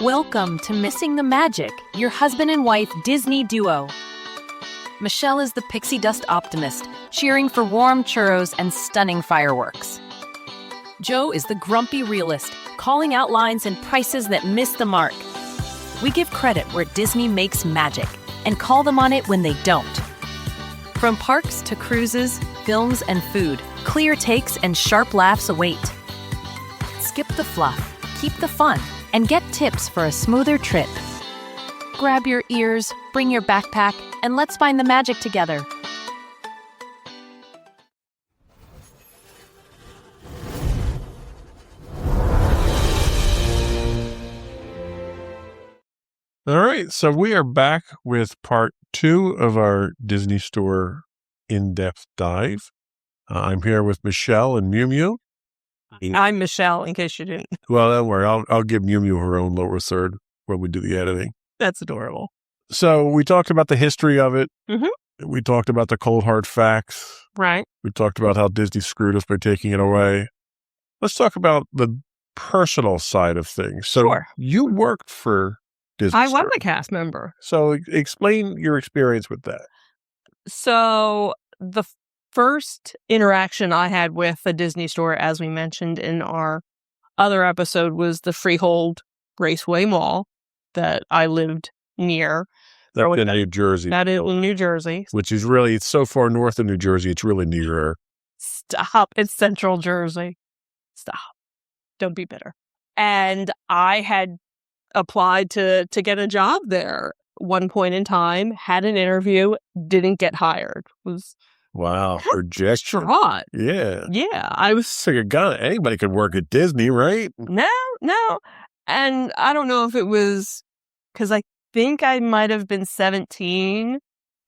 Welcome to Missing the Magic, your husband and wife Disney duo. Michelle is the pixie dust optimist, cheering for warm churros and stunning fireworks. Joe is the grumpy realist, calling out lines and prices that miss the mark. We give credit where Disney makes magic and call them on it when they don't. From parks to cruises, films, and food, clear takes and sharp laughs await. Skip the fluff, keep the fun, and get tips for a smoother trip. Grab your ears, bring your backpack, and let's find the magic together. All right, so we are back with part 2 of our Disney Store in-depth dive. I'm here with Michelle and Mew Mew. I'm Michelle, in case you didn't. Well, don't worry. I'll give Mew Mew her own lower third when we do the editing. That's adorable. So we talked about the history of it. Mm-hmm. We talked about the cold hard facts. Right. We talked about how Disney screwed us by taking it away. Let's talk about the personal side of things. So Sure. You worked for Disney I Store. was a cast member. So explain your experience with that. So the first interaction I had with a Disney Store, as we mentioned in our other episode, was the Freehold Raceway Mall that I lived near. That's in New Jersey. That is in New Jersey. Which is really, it's so far north of New Jersey, it's really near. Stop. It's Central Jersey. Stop. Don't be bitter. And I had applied to get a job there one point in time, had an interview, didn't get hired. Was Wow, rejection. distraught. Yeah. Yeah, I was. It's like a gun. Anybody could work at Disney, right? No. And I don't know if it was because I think I might have been 17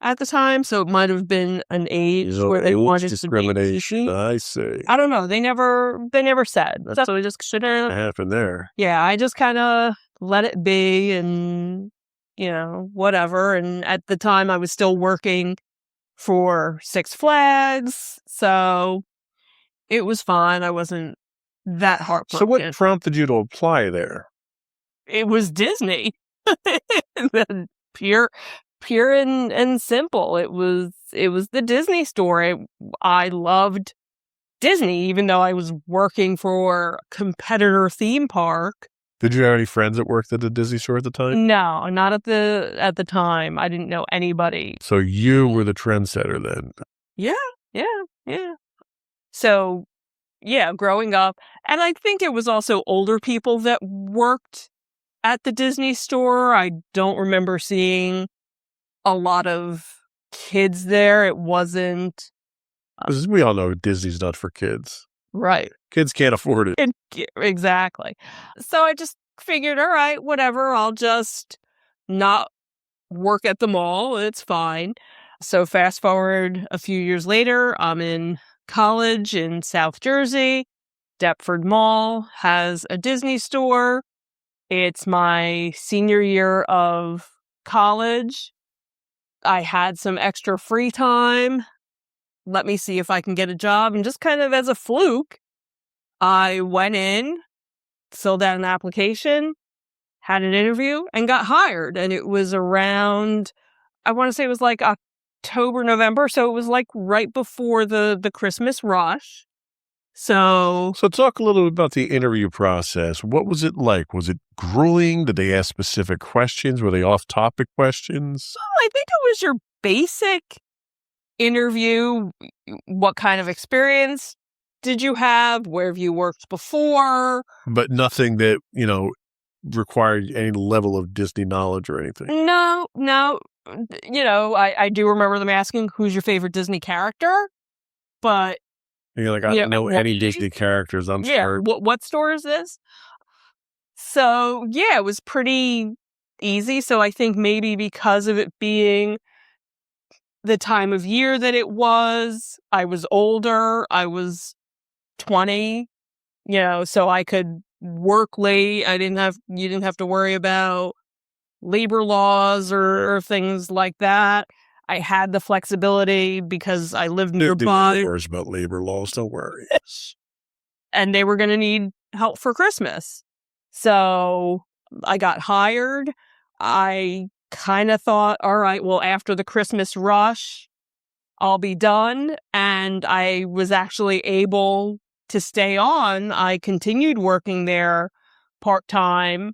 at the time, so it might have been an age where they wanted discrimination. to be. I see. I don't know. They never said. So it just shouldn't have happened there. Yeah, I just kind of let it be and, whatever. And at the time I was still working for Six Flags, so it was fine. I wasn't that heartbroken. So what prompted you to apply there? It was Disney. pure and simple. It was the Disney Store. I loved Disney, even though I was working for a competitor theme park. Did you have any friends that worked at the Disney Store at the time? No, not at the time. I didn't know anybody. So you were the trendsetter then? Yeah. So, growing up. And I think it was also older people that worked at the Disney Store. I don't remember seeing a lot of kids there. It wasn't. Because we all know Disney's not for kids. Right. Kids can't afford it. Exactly. So I just figured, all right, whatever. I'll just not work at the mall. It's fine. So fast forward a few years later, I'm in college in South Jersey. Deptford Mall has a Disney Store. It's my senior year of college. I had some extra free time. Let me see if I can get a job. And just kind of as a fluke, I went in, filled out an application, had an interview, and got hired. And it was around, I want to say it was like October, November. So it was like right before the Christmas rush. So talk a little bit about the interview process. What was it like? Was it grueling? Did they ask specific questions? Were they off-topic questions? I think it was your basic interview. What kind of experience did you have? Where have you worked before? But nothing that, required any level of Disney knowledge or anything. No. I do remember them asking, who's your favorite Disney character? But You're like, I don't know any Disney characters. I'm sorry. What store is this? So, it was pretty easy. So I think maybe because of it being the time of year that it was, I was older. I was 20, so I could work late. You didn't have to worry about labor laws or things like that. I had the flexibility because I lived nearby. Who cares about labor laws? Don't worry. And they were going to need help for Christmas. So I got hired, I kind of thought, all right, well, after the Christmas rush, I'll be done. And I was actually able to stay on. I continued working there part-time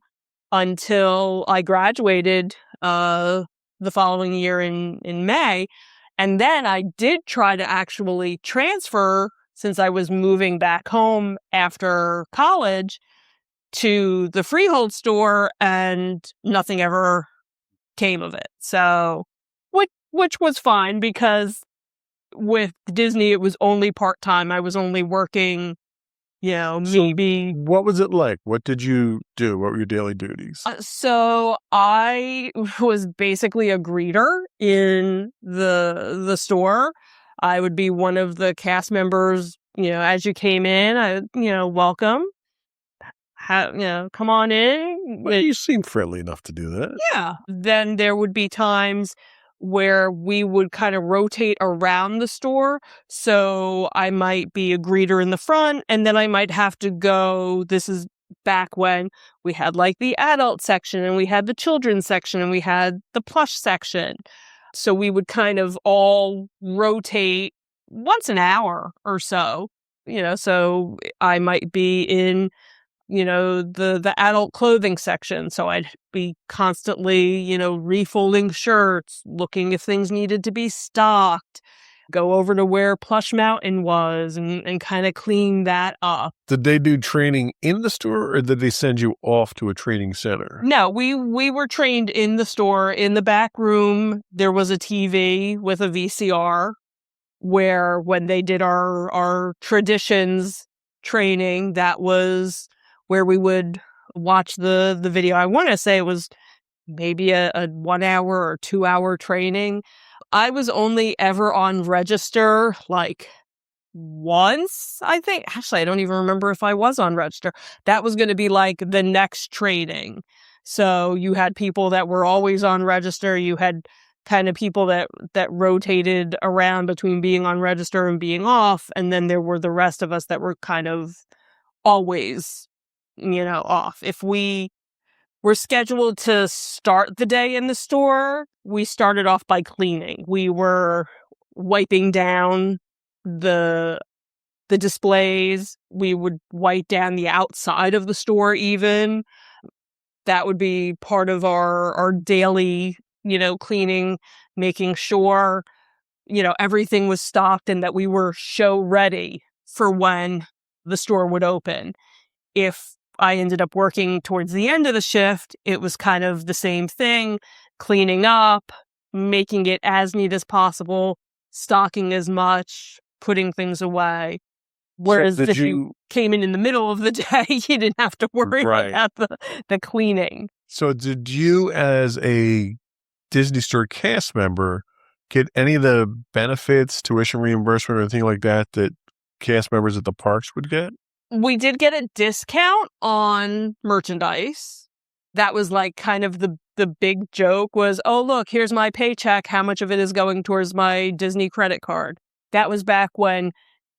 until I graduated the following year in May. And then I did try to actually transfer, since I was moving back home after college, to the freehold store, and nothing ever came of it. So, which was fine, because with Disney, it was only part-time. I was only working, maybe. What was it like? What did you do? What were your daily duties? So I was basically a greeter in the store. I would be one of the cast members, as you came in, welcome. Come on in. Well, you seem friendly enough to do that. Yeah. Then there would be times where we would kind of rotate around the store. So I might be a greeter in the front, and then I might have to go. This is back when we had like the adult section, and we had the children's section, and we had the plush section. So we would kind of all rotate once an hour or so, so I might be in the adult clothing section. So I'd be constantly, refolding shirts, looking if things needed to be stocked, go over to where Plush Mountain was and kind of clean that up. Did they do training in the store, or did they send you off to a training center? No, we were trained in the store. In the back room, there was a TV with a VCR where when they did our traditions training, that was where we would watch the video. I want to say it was maybe a 1 hour or 2 hour training. I was only ever on register like once, I think. Actually, I don't even remember if I was on register. That was going to be like the next training. So you had people that were always on register. You had kind of people that rotated around between being on register and being off. And then there were the rest of us that were kind of always off. If we were scheduled to start the day in the store, we started off by cleaning. We were wiping down the displays. We would wipe down the outside of the store even. That would be part of our daily, cleaning, making sure, everything was stocked and that we were show ready for when the store would open. If I ended up working towards the end of the shift, it was kind of the same thing, cleaning up, making it as neat as possible, stocking as much, putting things away. Whereas So if you came in the middle of the day, you didn't have to worry about the cleaning. So did you, as a Disney Store cast member, get any of the benefits, tuition reimbursement, or anything like that cast members at the parks would get? We did get a discount on merchandise. That was like kind of the big joke was, oh, look, here's my paycheck. How much of it is going towards my Disney credit card? That was back when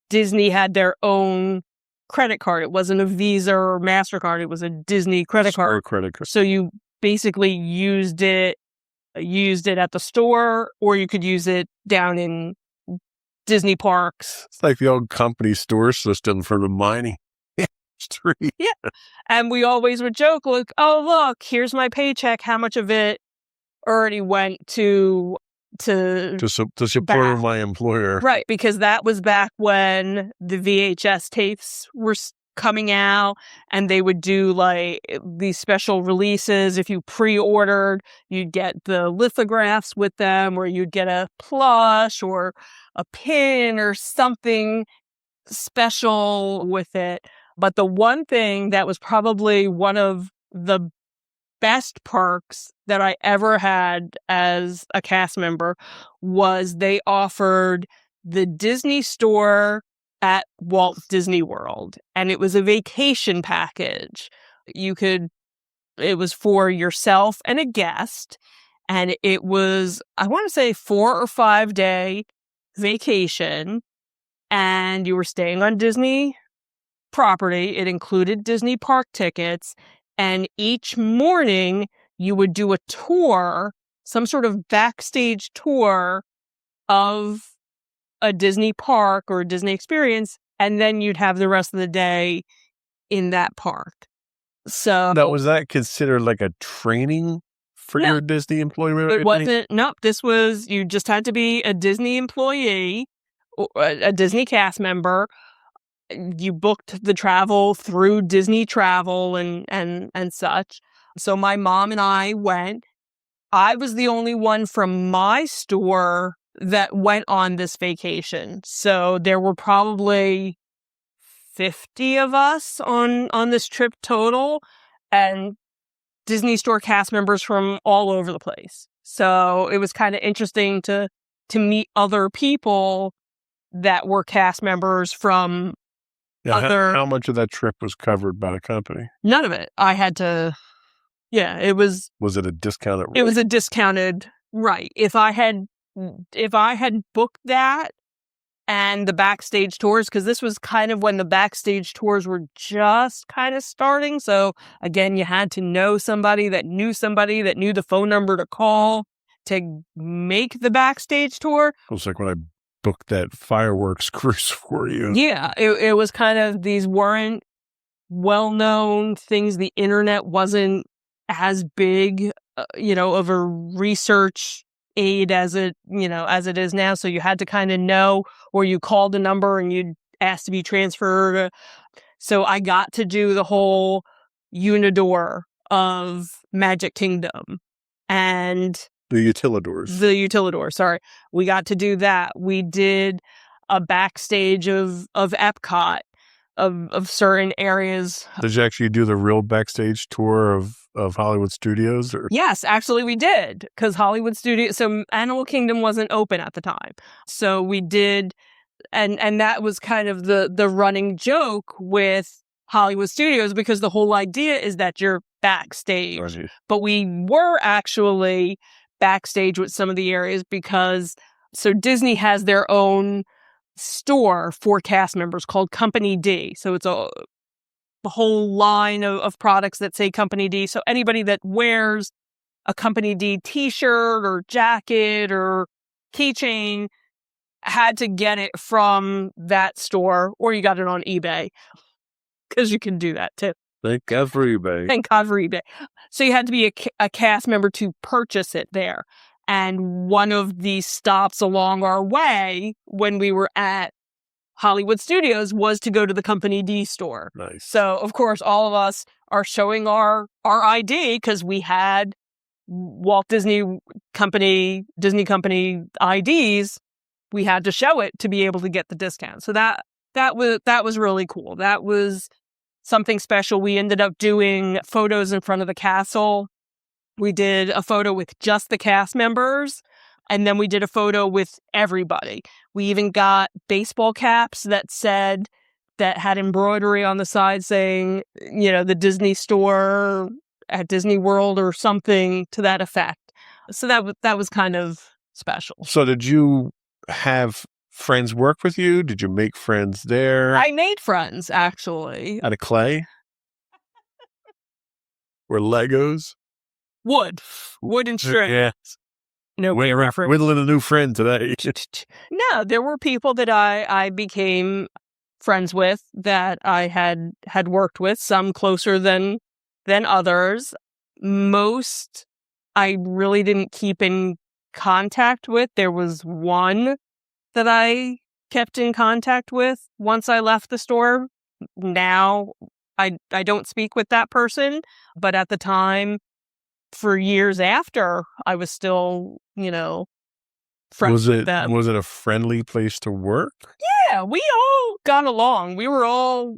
Disney had their own credit card. It wasn't a Visa or MasterCard. It was a Disney credit card. So you basically used it at the store, or you could use it down in Disney parks. It's like the old company store system for the mining industry. Yeah. And we always would joke, look, here's my paycheck. How much of it already went to support my employer. Right. Because that was back when the VHS tapes were coming out, and they would do like these special releases. If you pre-ordered, you'd get the lithographs with them, or you'd get a plush or a pin or something special with it. But the one thing that was probably one of the best perks that I ever had as a cast member was they offered the Disney store at Walt Disney World, and it was a vacation package. It was for yourself and a guest, and it was, I want to say, 4 or 5 day vacation, and you were staying on Disney property. It included Disney park tickets, And each morning you would do a tour, some sort of backstage tour of a Disney park or a Disney experience, and then you'd have the rest of the day in that park. So Now, was that considered like a training for No. your Disney employment? it wasn't. Nope. This was, you just had to be a Disney employee or a Disney cast member. You booked the travel through Disney Travel and such. So my mom and I went. I was the only one from my store that went on this vacation. So there were probably 50 of us on this trip total, and Disney store cast members from all over the place. So it was kind of interesting to meet other people that were cast members from other. How much of that trip was covered by the company? None of it. I had to. Yeah, it was. Was it a discounted rate? It was a discounted, right. If I had booked that and the backstage tours, because this was kind of when the backstage tours were just kind of starting. So again, you had to know somebody that knew the phone number to call to make the backstage tour. It was like when I booked that fireworks cruise for you. Yeah, it was kind of, these weren't well-known things. The internet wasn't as big, of a research aid as it is now. So you had to kind of know, or you called a number and you'd ask to be transferred. So I got to do the whole Unidor of Magic Kingdom and The Utilidors. Sorry. We got to do that. We did a backstage of Epcot, of certain areas. Did you actually do the real backstage tour of Hollywood Studios? Or? Yes, actually we did, because Hollywood Studios, so Animal Kingdom wasn't open at the time. So we did, and that was kind of the running joke with Hollywood Studios, because the whole idea is that you're backstage. Right. But we were actually backstage with some of the areas, because so Disney has their own store for cast members called Company D. So it's a whole line of products that say Company D. So anybody that wears a Company D t-shirt or jacket or keychain had to get it from that store, or you got it on eBay, because you can do that too. Thank God for eBay. Thank God for eBay. So you had to be a cast member to purchase it there. And one of the stops along our way when we were at Hollywood Studios was to go to the Company D store. Nice. So, of course, all of us are showing our ID, because we had Walt Disney Company IDs. We had to show it to be able to get the discount. So that was really cool. That was something special. We ended up doing photos in front of the castle. We did a photo with just the cast members, and then we did a photo with everybody. We even got baseball caps that had embroidery on the side saying, the Disney store at Disney World or something to that effect. So that was kind of special. So did you have friends work with you? Did you make friends there? I made friends, actually. Out of clay? Or Legos? Wood and string. Yeah. No, Whittling a new friend today. No, there were people that I became friends with that I had worked with, some closer than others. Most I really didn't keep in contact with. There was one that I kept in contact with once I left the store. Now I don't speak with that person, but at the time, for years after, I was still, friends with them. Was it a friendly place to work? Yeah, we all got along. We were all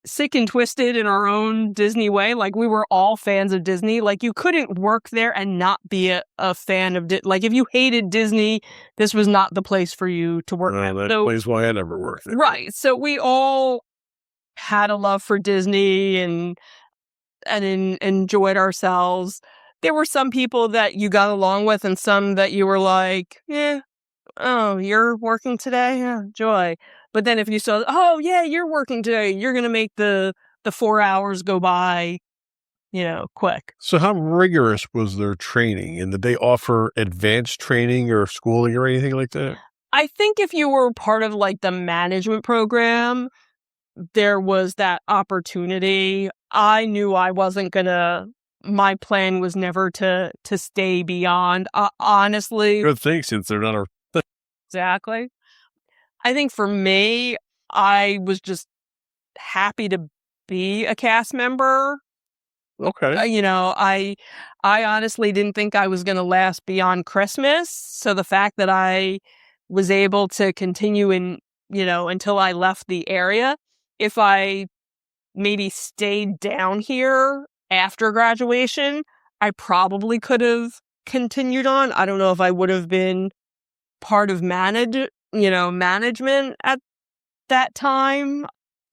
sick and twisted in our own Disney way. Like, we were all fans of Disney. Like, you couldn't work there and not be a fan of Like, if you hated Disney, this was not the place for you to work at. That place why I never worked there. Right. So we all had a love for Disney and enjoyed ourselves. There were some people that you got along with and some that you were like, oh, you're working today? Yeah, joy. But then if you saw, oh, yeah, you're working today, you're going to make the the 4 hours go by, quick. So how rigorous was their training? And did they offer advanced training or schooling or anything like that? I think if you were part of like the management program, there was that opportunity. I knew I wasn't gonna. My plan was never to stay beyond. Honestly, Good thing, since they're not exactly. I think for me, I was just happy to be a cast member. Okay. I honestly didn't think I was going to last beyond Christmas. So the fact that I was able to continue until I left the area, if I maybe stayed down here after graduation, I probably could have continued on. I don't know if I would have been part of management at that time.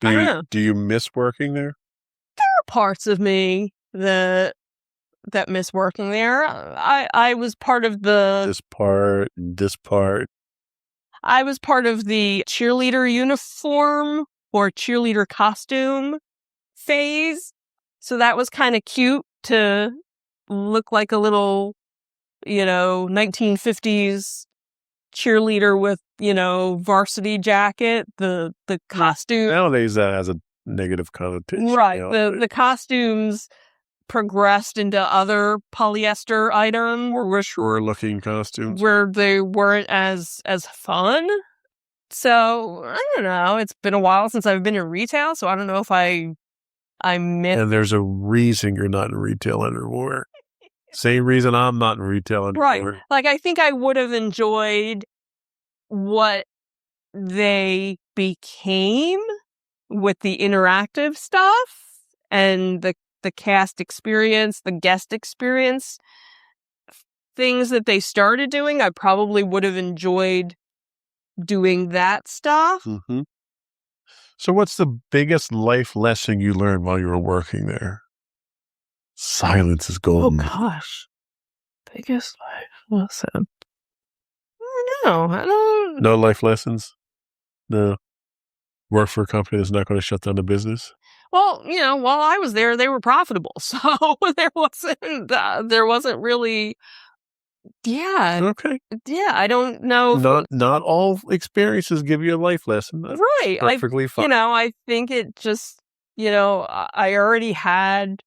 I don't know. Do you miss working there? There are parts of me that miss working there. I was part of the This part. I was part of the cheerleader uniform or cheerleader costume phase. So that was kind of cute to look like a little, 1950s cheerleader with, varsity jacket, the costume. Nowadays that has a negative connotation. Right. The costumes progressed into other polyester items Sure looking costumes. where they weren't as fun. So I don't know. It's been a while since I've been in retail, so I don't know if I miss. And there's a reason you're not in retail anymore. Same reason I'm not in retail anymore. Right. Like I think I would have enjoyed what they became with the interactive stuff and the cast experience, the guest experience, things that they started doing. I probably would have enjoyed doing that stuff. Mm-hmm. So what's the biggest life lesson you learned while you were working there? Silence is golden. Oh gosh. Biggest life lesson. I don't. No life lessons? No. Work for a company that's not going to shut down the business? Well, while I was there, they were profitable, so there wasn't really. Yeah. Okay. Yeah, I don't know. Not all experiences give you a life lesson. That's Right. perfectly fine. I think it just, I already had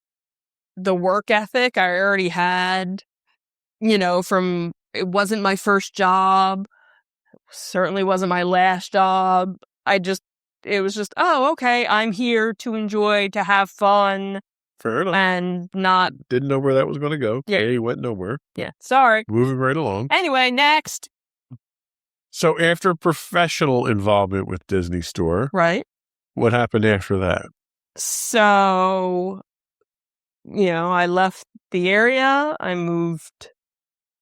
the work ethic. I already had, it wasn't my first job. Certainly wasn't my last job. It was just, oh, okay, I'm here to enjoy, to have fun. Fair enough. And not. Didn't know where that was going to go. Yeah. He went nowhere. Yeah. Sorry. Moving right along. Anyway, next. So after professional involvement with Disney Store. Right. What happened after that? So, I left the area. I moved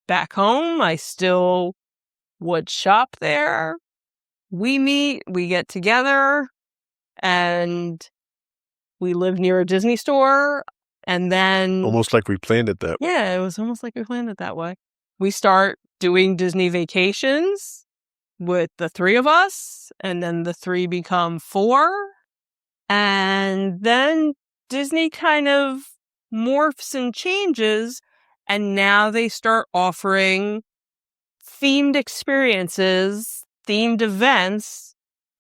back home. I still would shop there. We meet, we get together, and we live near a Disney store. And then Almost like we planned it that way. Yeah, it was almost like we planned it that way. We start doing Disney vacations with the three of us, and then the three become four. And then Disney kind of morphs and changes, and now they start offering themed experiences, themed events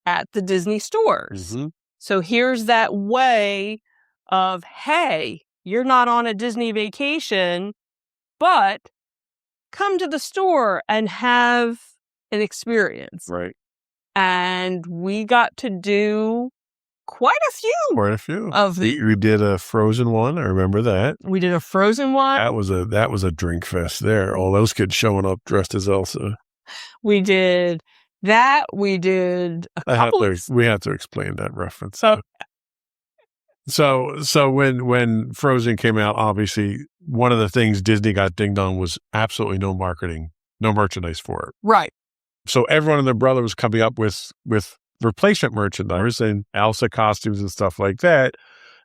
at the Disney stores. Mm-hmm. So here's that way of, hey, you're not on a Disney vacation, but come to the store and have an experience. Right. And we got to do quite a few. We did a Frozen one. I remember that. We did a Frozen one. That was a drink fest there. All those kids showing up dressed as Elsa. We did that. We did a couple. We have to explain that reference. So when Frozen came out, obviously one of the things Disney got dinged on was absolutely no marketing, no merchandise for it. Right. So everyone and their brother was coming up with replacement merchandise and Elsa costumes and stuff like that.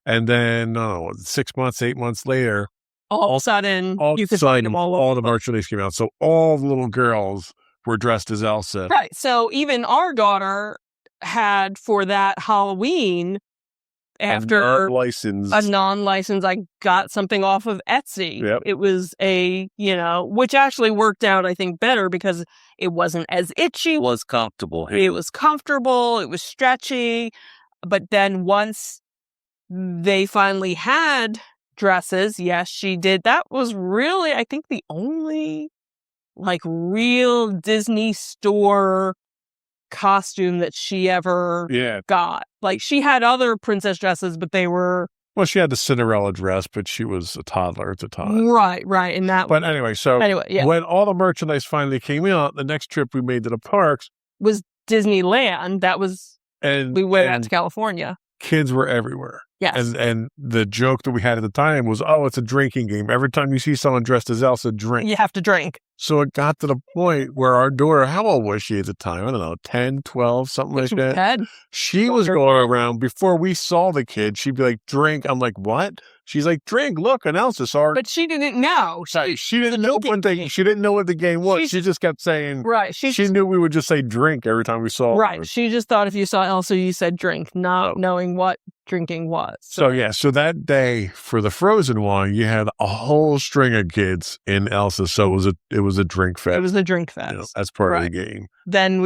And then 6 months, 8 months later, all of a sudden, you could find them all the merchandise came out. So all the little girls were dressed as Elsa. Right. So even our daughter had, for that Halloween, after license. a non-license, I got something off of Etsy. Yep. It was which actually worked out, I think, better because it wasn't as itchy. It was comfortable. It was comfortable. It was stretchy. But then once they finally had dresses, yes, she did. That was really, I think, the only real Disney store costume that she ever got. She had other princess dresses, but they were... Well, she had the Cinderella dress, but she was a toddler at the time. Right. And that... But anyway, when all the merchandise finally came out, the next trip we made to the parks... was Disneyland. That was... we went out to California. Kids were everywhere. Yes. And the joke that we had at the time was, it's a drinking game. Every time you see someone dressed as Elsa, drink. You have to drink. So it got to the point where our daughter, how old was she at the time? I don't know, 10, 12, something like that. 10. She was going around, before we saw the kid, she'd be like, drink. I'm like, what? She's like, drink, look, an Elsa saw her. But she didn't know. She didn't know one thing. She didn't know what the game was. She just kept saying, right. She knew we would just say drink every time we saw her. Right. She just thought if you saw Elsa, you said drink, not knowing what drinking was. So that day for the Frozen one, you had a whole string of kids in Elsa. So it was a drink fest. It was a drink fest. That's part of the game. Then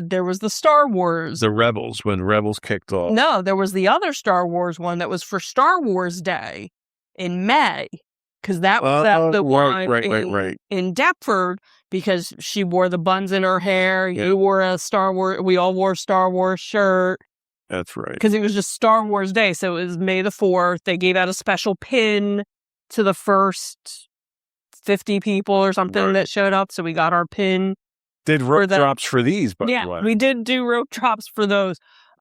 there was the Star Wars. The Rebels, when Rebels kicked off. No, there was the other Star Wars one that was for Star Wars Day in May. Because that was the one in Deptford, because she wore the buns in her hair. You wore a Star Wars. We all wore a Star Wars shirt. That's right. Because it was just Star Wars Day. So it was May the 4th. They gave out a special pin to the first 50 people or something that showed up. So we got our pin. Did rope drops for these, by the way. We did do rope drops for those.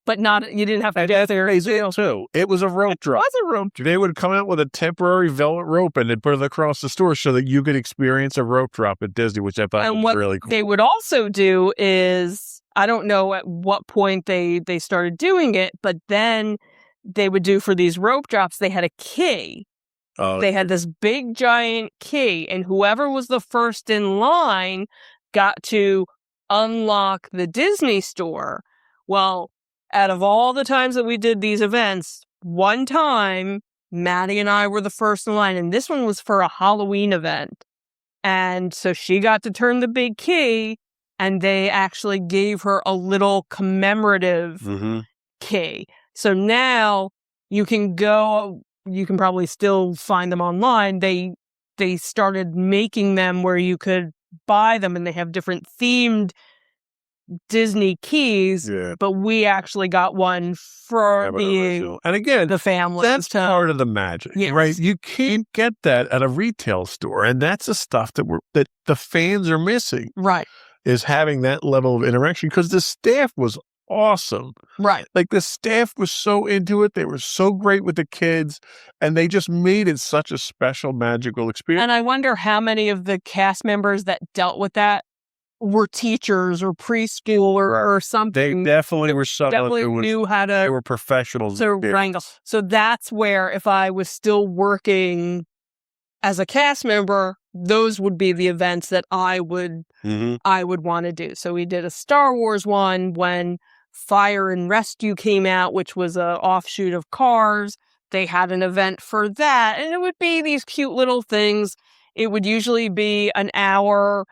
But you didn't have to get there. Too. It was a rope drop. It was a rope drop. They would come out with a temporary velvet rope and they'd put it across the store so that you could experience a rope drop at Disney, which I thought was really cool. They would also do is, I don't know at what point they started doing it, but then they would do for these rope drops, they had a key. They had this big giant key, and whoever was the first in line got to unlock the Disney store. Well, out of all the times that we did these events, one time, Maddie and I were the first in line, and this one was for a Halloween event. And so she got to turn the big key, and they actually gave her a little commemorative key. So now you can probably still find them online. They started making them where you could buy them, and they have different themed Disney keys, but we actually got one for and again, the family. That's part of the magic, right? You can't get that at a retail store, and that's the stuff that the fans are missing. Right, is having that level of interaction, because the staff was awesome. Right, the staff was so into it. They were so great with the kids, and they just made it such a special, magical experience. And I wonder how many of the cast members that dealt with that were teachers or preschool or something. They definitely were someone knew how to. They were professionals. To wrangle. So that's where, if I was still working as a cast member, those would be the events that I would want to do. So we did a Star Wars one when Fire and Rescue came out, which was an offshoot of Cars. They had an event for that, and it would be these cute little things. It would usually be an hour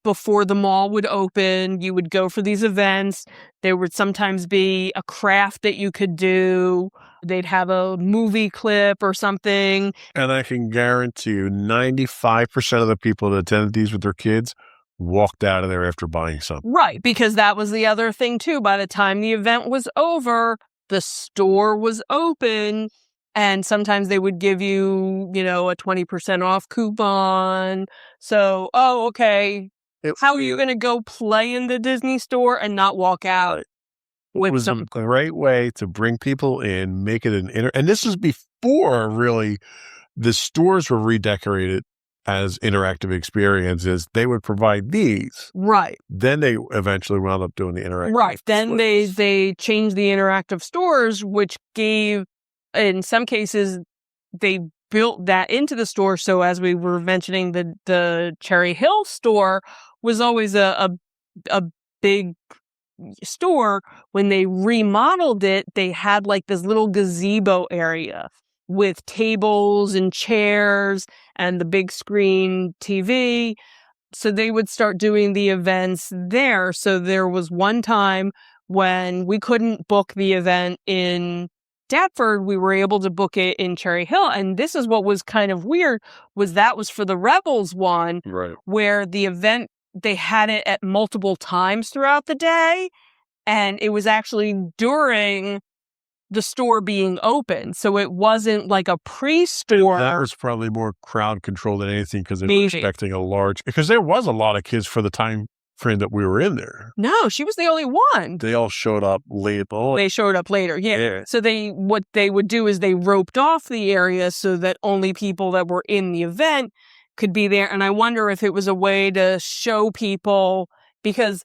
before the mall would open. You would go for these events. There would sometimes be a craft that you could do. They'd have a movie clip or something. And I can guarantee you 95% of the people that attended these with their kids walked out of there after buying something. Right, because that was the other thing too. By the time the event was over, the store was open, and sometimes they would give you, a 20% off coupon. So, okay. How are you going to go play in the Disney store and not walk out with some? It was a great way to bring people in, make it and this was before really the stores were redecorated as interactive experiences. They would provide these. Right. Then they eventually wound up doing the interactive. Right. Then they changed the interactive stores, which gave, in some cases, they built that into the store. So as we were mentioning, the Cherry Hill store was always a big store, when they remodeled it, they had like this little gazebo area with tables and chairs and the big screen TV. So they would start doing the events there. So there was one time when we couldn't book the event in Deptford, we were able to book it in Cherry Hill. And this is what was kind of weird, was that was for the Rebels one, Right. where the event, they had it at multiple times throughout the day. And it was actually during the store being open. So it wasn't like a pre-store. That was probably more crowd control than anything, because they were Maybe. expecting a large, because there was a lot of kids for the time frame that we were in there. No, she was the only one. They all showed up late. They showed up later. Yeah. So what they would do is they roped off the area so that only people that were in the event could be there. And I wonder if it was a way to show people, because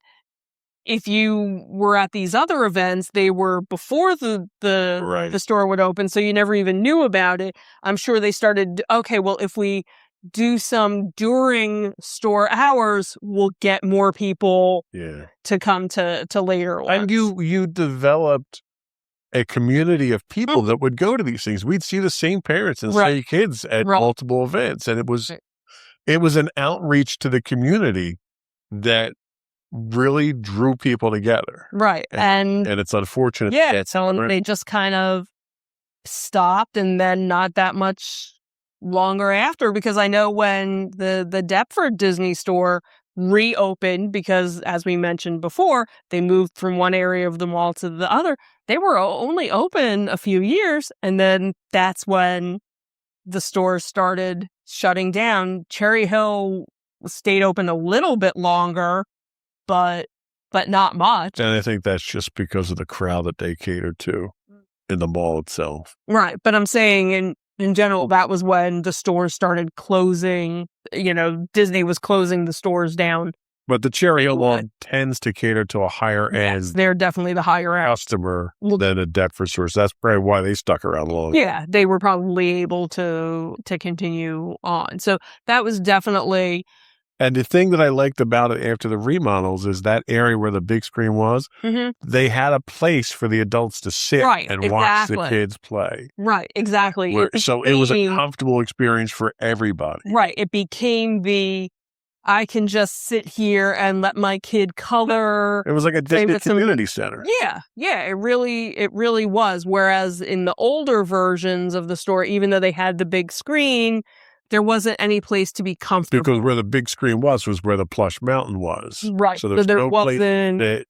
if you were at these other events, they were before the store would open, so you never even knew about it. I'm sure they started, okay, well, if we do some during store hours, we'll get more people to come to later ones. And you developed a community of people that would go to these things. We'd see the same parents and same kids at multiple events, and it was an outreach to the community that really drew people together. Right. And it's unfortunate. Yeah. So they just kind of stopped, and then not that much longer after, because I know when the Deptford Disney store reopened, because as we mentioned before, they moved from one area of the mall to the other, they were only open a few years, and then that's when the stores started shutting down. Cherry Hill stayed open a little bit longer, but not much. And I think that's just because of the crowd that they catered to in the mall itself. Right. But I'm saying in general, that was when the stores started closing. Disney was closing the stores down. But the Cherry Hill mall tends to cater to a higher end. They're definitely the higher end customer than a Deptford store. So that's probably why they stuck around long. Yeah, they were probably able to continue on. So that was definitely. And the thing that I liked about it after the remodels is that area where the big screen was, they had a place for the adults to sit and watch the kids play. Right, exactly. So it was a comfortable experience for everybody. Right. It became I can just sit here and let my kid color. It was like a community center. Yeah. Yeah, it really was. Whereas in the older versions of the store, even though they had the big screen, there wasn't any place to be comfortable. Because where the big screen was where the plush mountain was. Right. So there's no place that,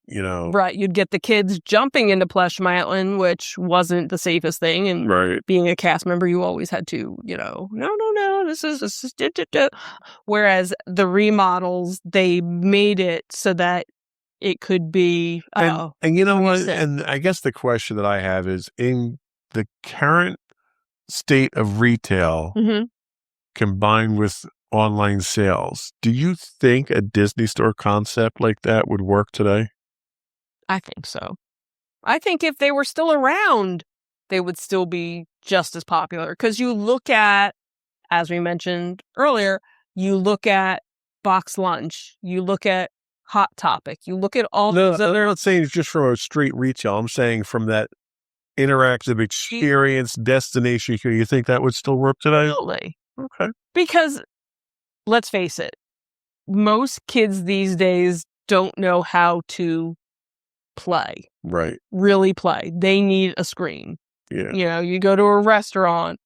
Right. You'd get the kids jumping into Plush Mountain, which wasn't the safest thing. And being a cast member, you always had to, no, this is. Whereas the remodels, they made it so that it could be. And you know what? And I guess the question that I have is, in the current state of retail, combined with online sales, do you think a Disney store concept like that would work today? I think so. I think if they were still around, they would still be just as popular. Because you look at, as we mentioned earlier, you look at Box Lunch, you look at Hot Topic, you look at all those other. I'm not saying it's just from a street retail. I'm saying from that interactive experience destination. You think that would still work today? Absolutely. Okay. Because let's face it, most kids these days don't know how to play. Right. Really play. They need a screen. Yeah. You go to a restaurant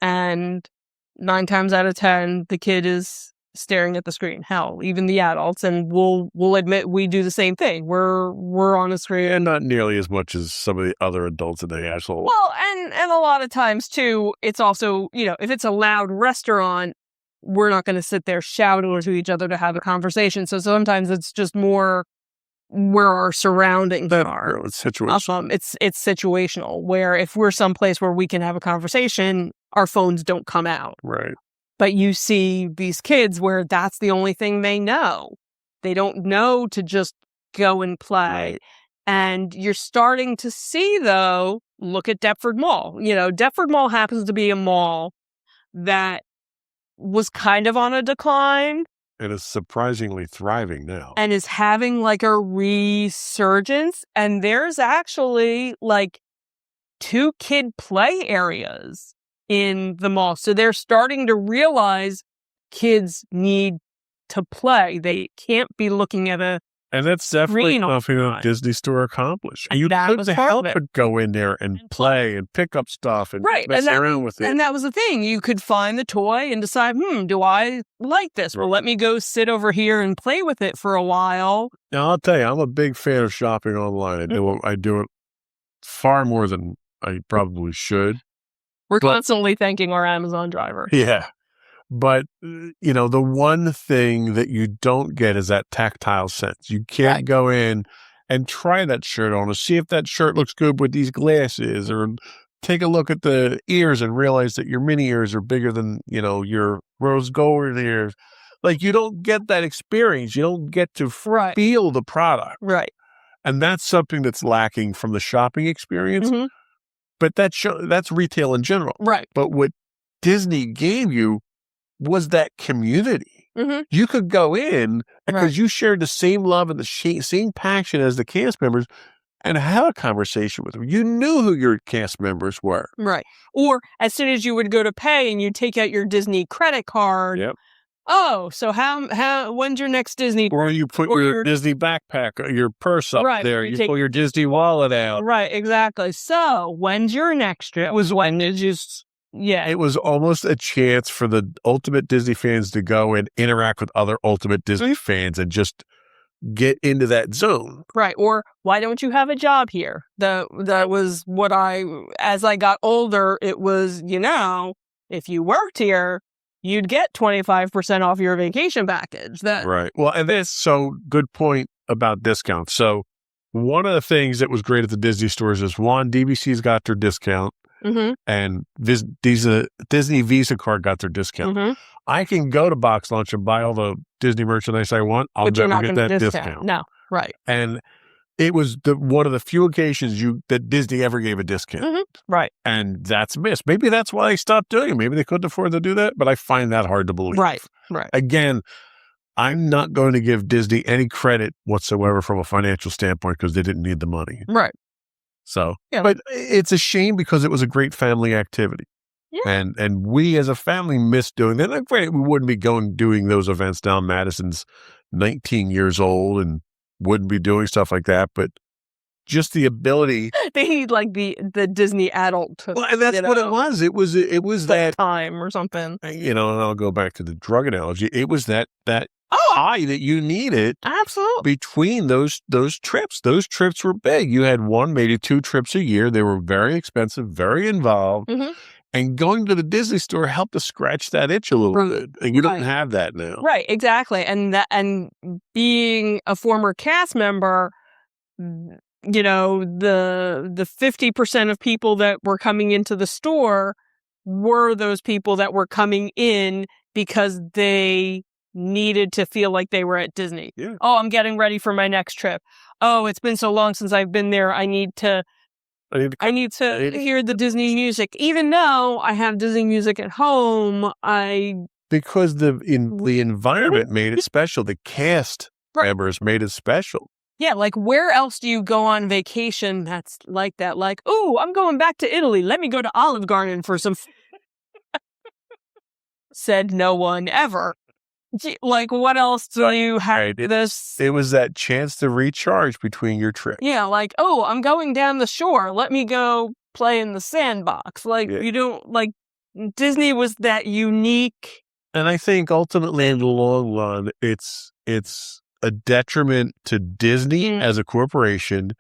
and 9 times out of 10, the kid is staring at the screen. Hell, even the adults, and we'll admit we do the same thing. We're on a screen, and not nearly as much as some of the other adults in the household. Well, and a lot of times too, it's also if it's a loud restaurant, we're not going to sit there shouting to each other to have a conversation. So sometimes it's just more where our surroundings are. It's situational. It's situational. Where if we're someplace where we can have a conversation, our phones don't come out. Right. But you see these kids where that's the only thing they know. They don't know to just go and play. Right. And you're starting to see, though, look at Deptford Mall. Deptford Mall happens to be a mall that was kind of on a decline. And is surprisingly thriving now. And is having like a resurgence. And there's actually like 2 kid play areas in the mall. So they're starting to realize kids need to play. They can't be looking at a And that's definitely screen all something the that time. Disney Store accomplished. And You that was couldn't part of help it. but go in there and play and pick up stuff and Right. mess around with it. And that was the thing. You could find the toy and decide, do I like this? Well, let me go sit over here and play with it for a while. Now, I'll tell you, I'm a big fan of shopping online. I do it far more than I probably should. We're constantly thanking our Amazon driver. Yeah. But, the one thing that you don't get is that tactile sense. You can't go in and try that shirt on to see if that shirt looks good with these glasses, or take a look at the ears and realize that your mini ears are bigger than, your rose gold ears. Like, you don't get that experience. You don't get to feel the product. Right. And that's something that's lacking from the shopping experience. Mm-hmm. But that's retail in general. Right. But what Disney gave you was that community. Mm-hmm. You could go in because you shared the same love and the same passion as the cast members and have a conversation with them. You knew who your cast members were. Right. Or as soon as you would go to pay and you take out your Disney credit card. Yep. Oh, so when's your next Disney? Or you put your Disney backpack, your purse up there. You pull your Disney wallet out. Right, exactly. So when's your next trip? It was when did you... Yeah. It was almost a chance for the ultimate Disney fans to go and interact with other ultimate Disney fans and just get into that zone. Right. Or why don't you have a job here? That was what as I got older, it was, if you worked here, you'd get 25% off your vacation package. Right. Well, and that's so good point about discounts. So one of the things that was great at the Disney stores is, one, DVC's got their discount. Mm-hmm. And Disney Visa card got their discount. Mm-hmm. I can go to Box Lunch and buy all the Disney merchandise I want. I'll never get that discount. No, right. And it was one of the few occasions that Disney ever gave a discount. Mm-hmm. Right. And that's missed. Maybe that's why they stopped doing it. Maybe they couldn't afford to do that, but I find that hard to believe. Right. Again, I'm not going to give Disney any credit whatsoever from a financial standpoint because they didn't need the money. Right. So, but it's a shame because it was a great family activity. Yeah. And we as a family missed doing that. Like, we wouldn't be doing those events now. Madison's 19 years old and wouldn't be doing stuff like that. But just the ability. They need like the Disney adult. Well, and that's what it was. It was that time or something. And I'll go back to the drug analogy. It was that high that you needed. Absolutely. Between those trips. Those trips were big. You had 1, maybe 2 trips a year. They were very expensive, very involved. Mm-hmm. And going to the Disney store helped to scratch that itch a little bit. And you don't have that now. Right, exactly. And being a former cast member, the 50% of people that were coming into the store were those people that were coming in because they needed to feel like they were at Disney. Yeah. Oh, I'm getting ready for my next trip. Oh, it's been so long since I've been there. I need to hear the Disney music. Even though I have Disney music at home, because the environment made it special. The cast members made it special. Yeah, like where else do you go on vacation that's like that? Like, oh, I'm going back to Italy. Let me go to Olive Garden for some... Said no one ever. Like, what else do you have this? It was that chance to recharge between your trips. Yeah, like, oh, I'm going down the shore. Let me go play in the sandbox. Like, you don't, like, Disney was that unique. And I think ultimately in the long run, it's a detriment to Disney as a corporation,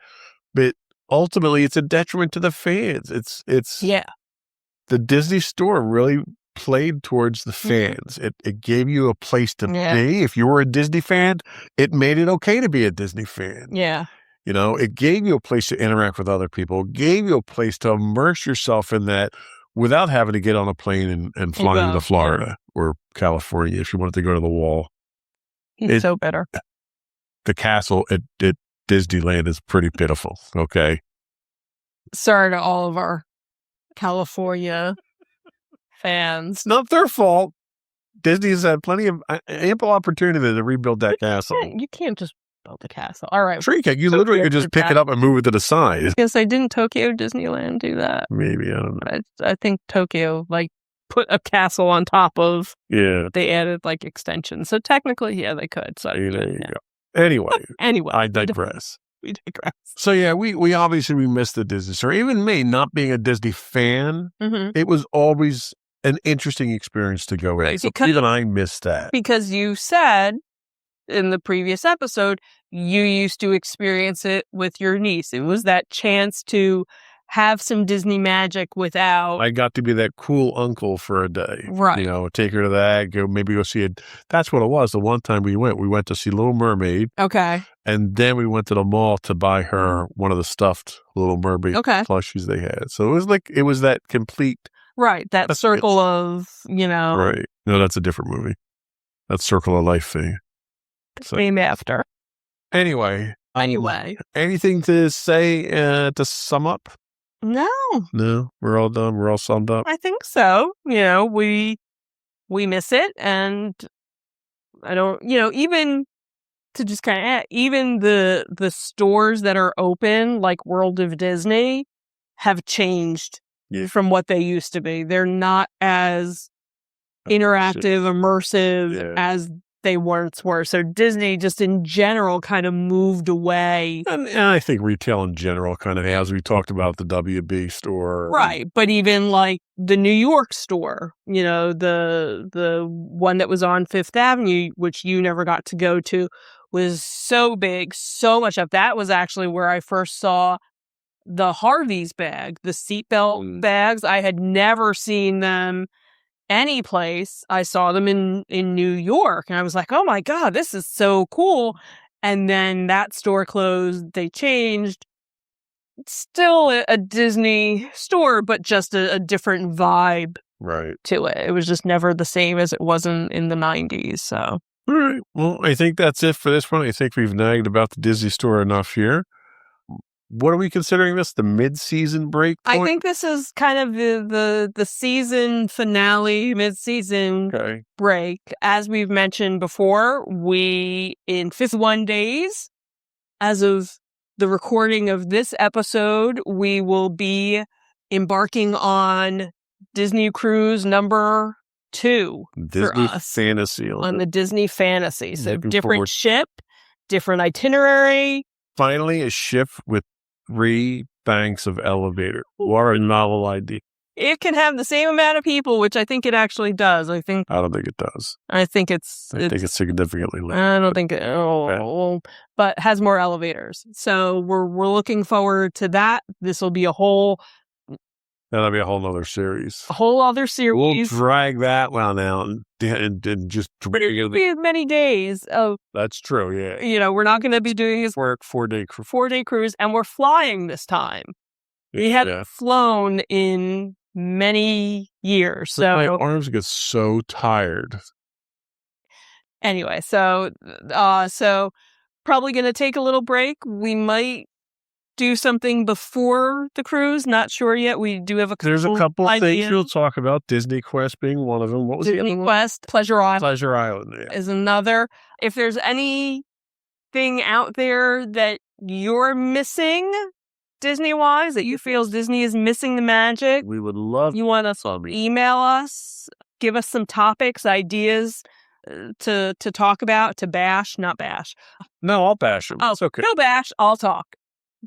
but ultimately it's a detriment to the fans. It's the Disney store really played towards the fans. It gave you a place to be. If you were a Disney fan, it made it okay to be a Disney fan. Yeah. It gave you a place to interact with other people. It gave you a place to immerse yourself in that without having to get on a plane and fly into Florida or California if you wanted to go to the wall. It's so better. The castle at Disneyland is pretty pitiful. Okay. Sorry to all of our California fans. It's not their fault. Disney's had plenty of ample opportunity to rebuild that castle. You can't just build a castle. All right. Sure you can. You literally could just pick it up and move it to the side. Yes, I didn't Tokyo Disneyland do that. Maybe, I don't know. I think Tokyo, like, put a castle on top of. Yeah. They added, like, extensions. So technically, yeah, they could. So There you go. Anyway, I digress. We digress. So yeah, we obviously missed the Disney store. Even me, not being a Disney fan, it was always an interesting experience to go in. So even I missed that. Because you said in the previous episode, you used to experience it with your niece. It was that chance to have some Disney magic without. I got to be that cool uncle for a day. Right. You know, take her to that, maybe go see it. That's what it was. The one time we went to see Little Mermaid. Okay. And then we went to the mall to buy her one of the stuffed Little Mermaid plushies they had. So it was that complete. Right. That circle of, Right. No, that's a different movie. That Circle of Life thing. Name after. Anyway. Anything to say to sum up? No, we're all done. We're all summed up. I think so. We miss it, and I don't. Even to just kind of add, even the stores that are open, like World of Disney, have changed from what they used to be. They're not as interactive, immersive as they once were. So Disney just in general kind of moved away. And I think retail in general kind of has. We talked about the WB store. Right. But even like the New York store, the one that was on Fifth Avenue, which you never got to go to, was so big, so much of that was actually where I first saw the Harvey's bag, the seatbelt bags. I had never seen them any place. I saw them in New York, and I was like, oh my God, this is so cool. And then that store closed. They changed. It's still a Disney store, but just a different vibe to it. It was just never the same as it was in the 90s. So, all right. Well, I think that's it for this one. I think we've nagged about the Disney store enough here. What are we considering this? The mid-season break point? I think this is kind of the season finale, mid-season break. As we've mentioned before, in 51 days, as of the recording of this episode, we will be embarking on Disney Cruise number 2 Disney Fantasy. On the Disney Fantasy. So different ship, different itinerary. Finally, a ship with 3 banks of elevator. What a novel idea. It can have the same amount of people, which I think it actually does. I don't think it does. I think it's significantly less. I don't think it, but has more elevators. So we're looking forward to that. This will be that'll be a whole other series. A whole other series. We'll drag that one out and just drag it. It'll be many days of. That's true. Yeah. We're not going to be doing his work 4-day cruise, and we're flying this time. We haven't flown in many years. So my arms get so tired. Anyway, so probably going to take a little break. We might do something before the cruise. Not sure yet. We do have There's a couple of things we'll talk about. Disney Quest being one of them. What was Disney Quest? Pleasure Island. Pleasure Island is another. If there's anything out there that you're missing Disney-wise, that you feel Disney is missing the magic, we would love. You want us to email us, give us some topics, ideas to talk about, to bash, not bash. No, I'll bash them. It's okay. No bash, I'll talk.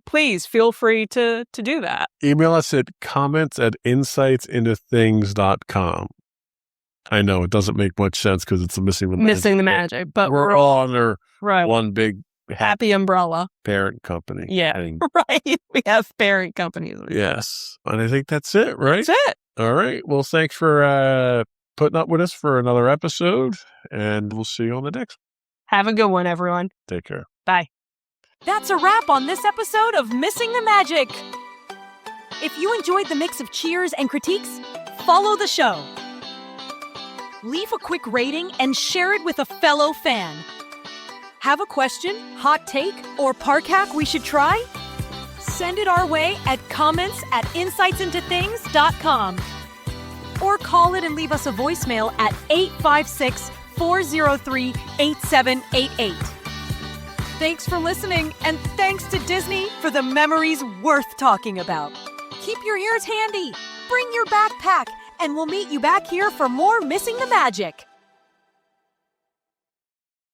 Please feel free to do that. Email us at comments@insightsintothings.com. I know it doesn't make much sense because it's missing the magic, but we're all under one big happy umbrella parent company. Yeah, right. We have parent companies. Yes, and I think that's it. Right, that's it. All right. Well, thanks for putting up with us for another episode, and we'll see you on the next. Have a good one, everyone. Take care. Bye. That's a wrap on this episode of Missing the Magic. If you enjoyed the mix of cheers and critiques, follow the show. Leave a quick rating and share it with a fellow fan. Have a question, hot take, or park hack we should try? Send it our way at comments@insightsintothings.com. or call it and leave us a voicemail at 856-403-8788. Thanks for listening, and thanks to Disney for the memories worth talking about. Keep your ears handy, bring your backpack, and we'll meet you back here for more Missing the Magic.